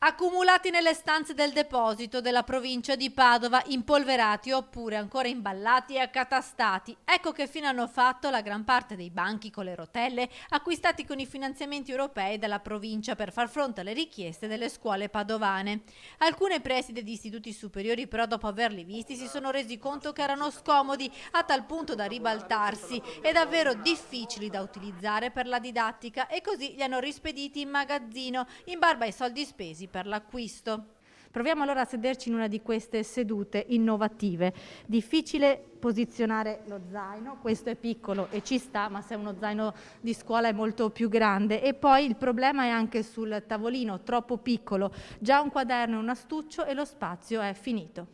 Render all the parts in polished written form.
Accumulati nelle stanze del deposito della provincia di Padova, impolverati oppure ancora imballati e accatastati. Ecco che fine hanno fatto la gran parte dei banchi con le rotelle acquistati con i finanziamenti europei dalla provincia per far fronte alle richieste delle scuole padovane. Alcune presidi di istituti superiori però, dopo averli visti, si sono resi conto che erano scomodi a tal punto da ribaltarsi e davvero difficili da utilizzare per la didattica, e così li hanno rispediti in magazzino in barba ai soldi spesi per l'acquisto. Proviamo allora a sederci in una di queste sedute innovative. Difficile posizionare lo zaino, questo è piccolo e ci sta, ma se uno zaino di scuola è molto più grande. E poi il problema è anche sul tavolino, troppo piccolo, già un quaderno e un astuccio e lo spazio è finito.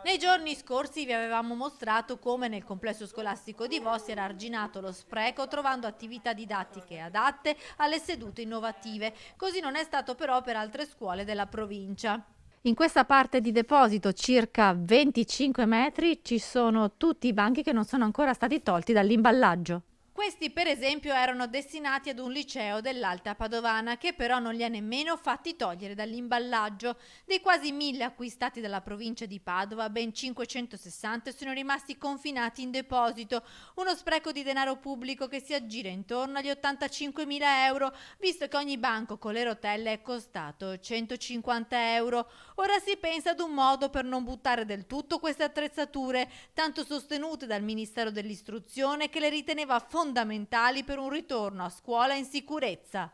Nei giorni scorsi vi avevamo mostrato come nel complesso scolastico di Vo si era arginato lo spreco trovando attività didattiche adatte alle sedute innovative. Così non è stato però per altre scuole della provincia. In questa parte di deposito, circa 25 metri, ci sono tutti i banchi che non sono ancora stati tolti dall'imballaggio. Questi, per esempio, erano destinati ad un liceo dell'Alta Padovana, che però non li ha nemmeno fatti togliere dall'imballaggio. Dei quasi 1000 acquistati dalla provincia di Padova, ben 560 sono rimasti confinati in deposito, uno spreco di denaro pubblico che si aggira intorno agli 85.000 euro, visto che ogni banco con le rotelle è costato 150 euro. Ora si pensa ad un modo per non buttare del tutto queste attrezzature, tanto sostenute dal Ministero dell'Istruzione, che le riteneva fondamentali per un ritorno a scuola in sicurezza.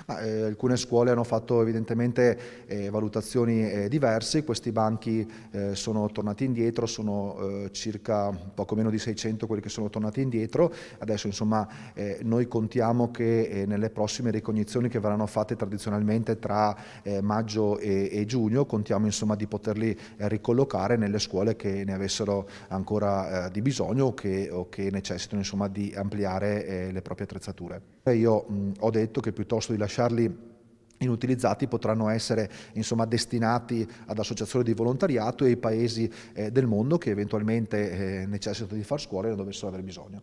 Alcune scuole hanno fatto evidentemente valutazioni diverse. Questi banchi sono tornati indietro, sono circa poco meno di 600 quelli che sono tornati indietro. Adesso insomma noi contiamo che nelle prossime ricognizioni che verranno fatte tradizionalmente tra maggio e giugno, contiamo insomma di poterli ricollocare nelle scuole che ne avessero ancora di bisogno o che necessitano insomma di ampliare le proprie attrezzature. Io ho detto che piuttosto di lasciarli inutilizzati potranno essere insomma destinati ad associazioni di volontariato e ai paesi del mondo che eventualmente necessitano di far scuola e ne dovessero aver bisogno.